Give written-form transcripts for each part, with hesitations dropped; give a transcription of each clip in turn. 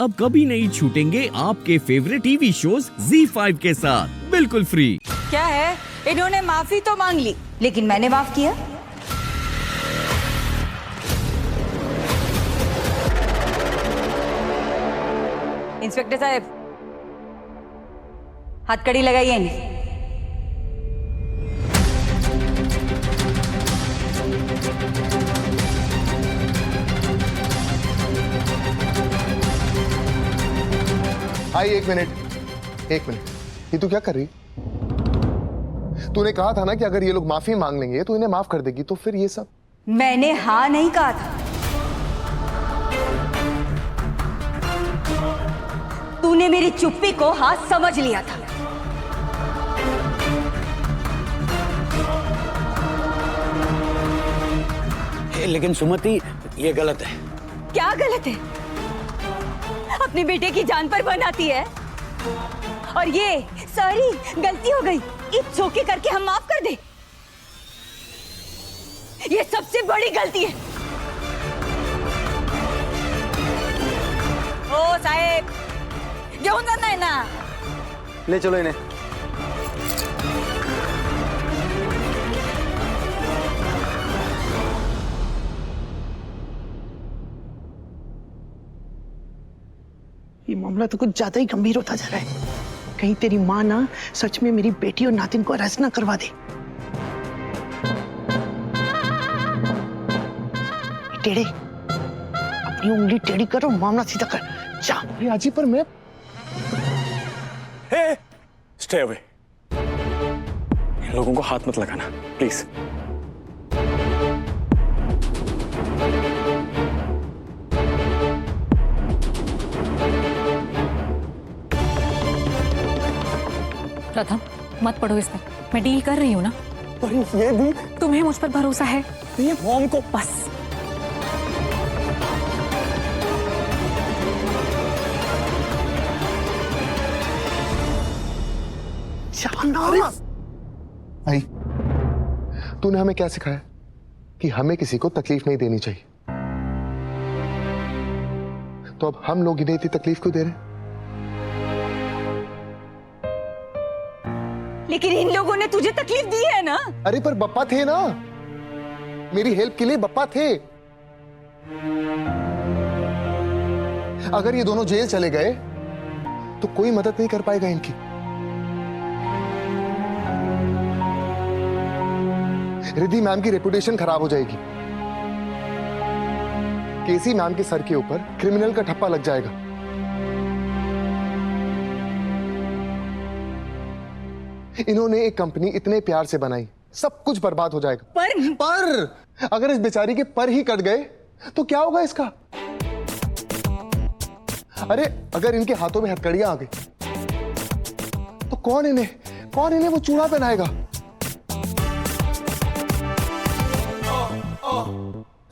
अब कभी नहीं छूटेंगे आपके फेवरेट टीवी शोज ZEE5 के साथ बिल्कुल फ्री। क्या है, इन्होंने माफी तो मांग ली, लेकिन मैंने माफ किया। इंस्पेक्टर साहब, हथकड़ी लगाइए नहीं। आई, एक मिनट। ये तू क्या कर रही? तूने कहा था ना कि अगर ये लोग माफी मांग लेंगे तो इन्हें माफ कर देगी, तो फिर ये सब? मैंने हाँ नहीं कहा था। तूने मेरी चुप्पी को हाथ समझ लिया था। लेकिन सुमति, ये गलत है। क्या गलत है? अपने बेटे की जान पर बनाती है, और ये सारी गलती हो गई, इट्स ओके करके हम माफ कर दे। ये सबसे बड़ी गलती है। ओ साहेब, घेऊन जाना है ना? ले चलो इन्हें। ये मामला तो कुछ ज्यादा ही गंभीर होता जा रहा है। कहीं तेरी माँ ना सच में मेरी बेटी और नातिन को अरेस्ट ना करवा दे। टेढ़े, अपनी उंगली टेढ़ी कर और मामला सीधा कर। जा। आजी, पर मैं स्टे अवे। इन लोगों को हाथ मत लगाना प्लीज। प्रथम, मत पढ़ो इस पर, मैं डील कर रही हूँ ना। पर ये भी, तुम्हें मुझ पर भरोसा है? ये मॉम को बस। आई, तूने हमें क्या सिखाया कि हमें किसी को तकलीफ नहीं देनी चाहिए, तो अब हम लोग इन्हें इतनी तकलीफ क्यों दे रहे हैं? लेकिन इन लोगों ने तुझे तकलीफ दी है ना? अरे पर बप्पा थे ना, मेरी हेल्प के लिए बप्पा थे। अगर ये दोनों जेल चले गए तो कोई मदद नहीं कर पाएगा इनकी। रिद्धि मैम की रेपुटेशन खराब हो जाएगी। केसी मैम के सर के ऊपर क्रिमिनल का ठप्पा लग जाएगा। इन्होंने एक कंपनी इतने प्यार से बनाई, सब कुछ बर्बाद हो जाएगा। पर अगर इस बेचारी के पर ही कट गए तो क्या होगा इसका? अरे अगर इनके हाथों में हथकड़ियां आ गई तो कौन इन्हें वो चूड़ा पहनाएगा?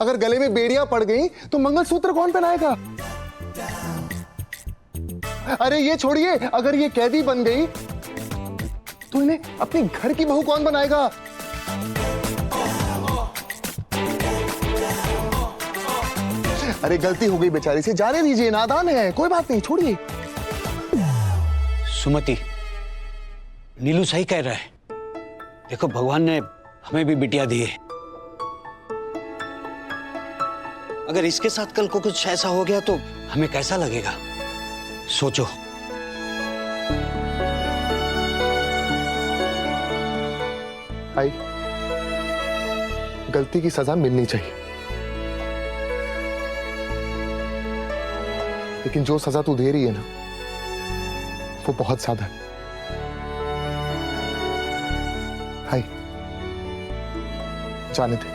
अगर गले में बेड़ियां पड़ गई तो मंगलसूत्र कौन पहनाएगा? अरे ये छोड़िए, अगर ये कैदी बन गई तो इन्हें अपनी घर की बहू कौन बनाएगा? अरे गलती हो गई बेचारी से, जाने दीजिए, नादान है, कोई बात नहीं, छोड़िए। सुमति, नीलू सही कह रहा है। देखो, भगवान ने हमें भी बिटिया दी है। अगर इसके साथ कल को कुछ ऐसा हो गया तो हमें कैसा लगेगा? सोचो। आई, गलती की सजा मिलनी चाहिए, लेकिन जो सजा तू दे रही है ना, वो बहुत ज्यादा है। आई, जाने दे।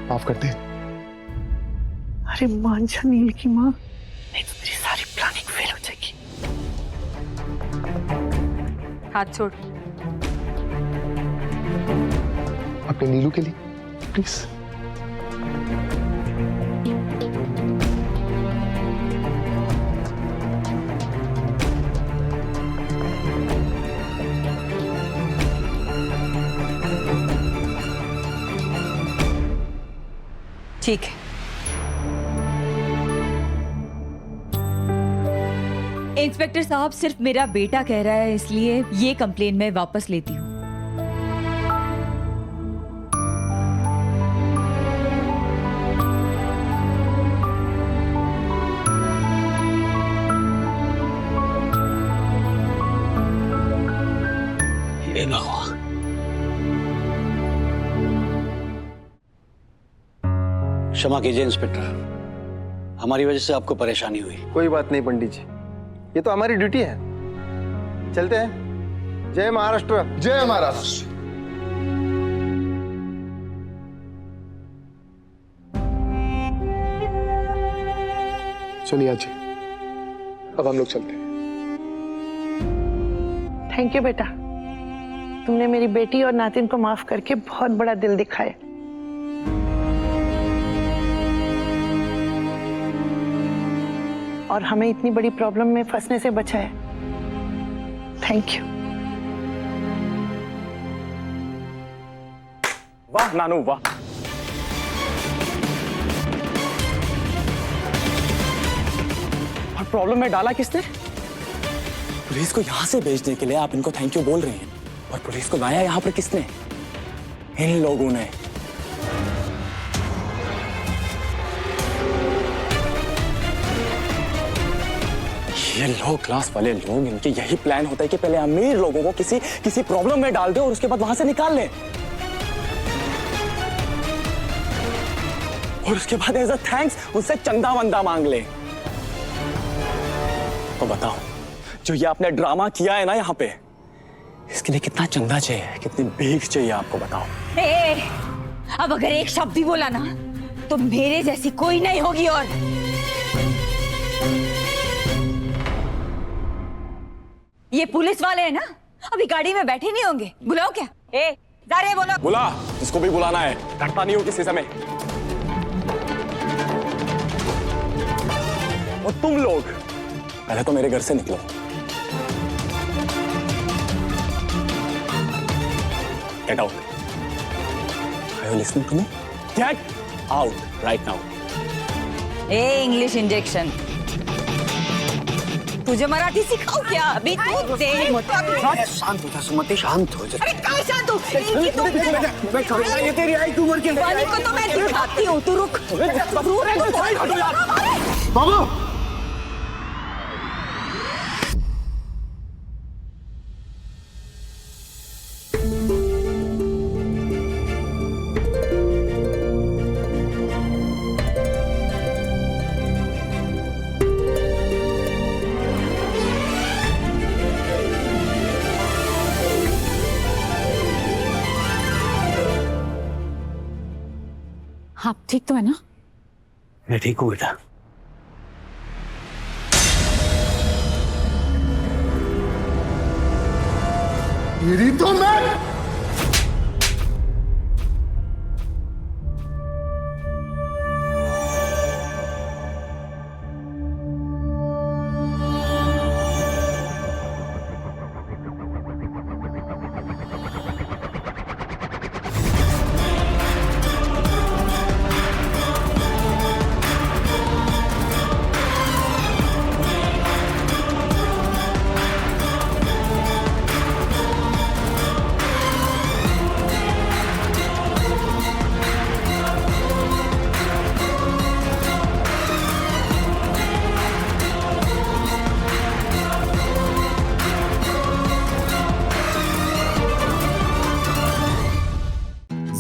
माफ कर दे। अरे मान जा नील की माँ, नहीं तो तेरी सारी प्लानिंग फेल हो जाएगी। हाथ छोड़। अपने नीलू के लिए प्लीज। ठीक है। इंस्पेक्टर साहब, सिर्फ मेरा बेटा कह रहा है, इसलिए ये कंप्लेन मैं वापस लेती हूँ। हे भगवान। क्षमा कीजिए इंस्पेक्टर, हमारी वजह से आपको परेशानी हुई। कोई बात नहीं पंडित जी, ये तो हमारी ड्यूटी है। चलते हैं। जय महाराष्ट्र। जय महाराष्ट्र। सोनिया जी, अब हम लोग चलते हैं। थैंक यू बेटा, तुमने मेरी बेटी और नातिन को माफ करके बहुत बड़ा दिल दिखाया। और हमें इतनी बड़ी प्रॉब्लम में फंसने से बचाया। Thank you. वाह नानू वाह। और प्रॉब्लम में डाला किसने? पुलिस को यहाँ से भेजने के लिए आप इनको थैंक यू बोल रहे हैं, और पुलिस को लाया यहाँ पर किसने? इन लोगों ने। ये लो क्लास वाले लोग, इनके यही प्लान होता है कि पहले अमीर लोगों को किसी प्रॉब्लम में डाल दे और उसके बाद वहां से निकाल ले, और उसके बाद एज अ थैंक्स उससे चंदा वंदा मांग ले। तो बताओ, जो ये आपने ड्रामा किया है ना यहाँ पे, इसके लिए कितना चंदा चाहिए, कितनी भीख चाहिए आपको बताओ। अब अगर एक शब्द भी बोला ना तो मेरे जैसी कोई नहीं होगी। और ये पुलिस वाले हैं ना, अभी गाड़ी में बैठे नहीं होंगे। बुलाओ क्या? जारे बोलो। बुला, इसको भी बुलाना है, डरता नहीं हो किसी समय। और तुम लोग पहले तो मेरे घर से निकलो। Get out. Are you listening to me? Get out right now. English injection. तुझे मराठी सिखाऊं क्या? अभी तू शांत हो जा सुमति, शांत हो जा। अरे कहाँ शांत हो? ये तेरी आई उम्र की वानी को तो मैं दिखाती हूँ, तू रुक। बाबू, आप ठीक तो है ना? मैं ठीक हूँ बेटा। मेरी तो मैं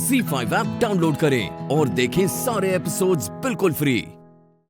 Z5 ऐप डाउनलोड करें और देखें सारे एपिसोड्स बिल्कुल फ्री।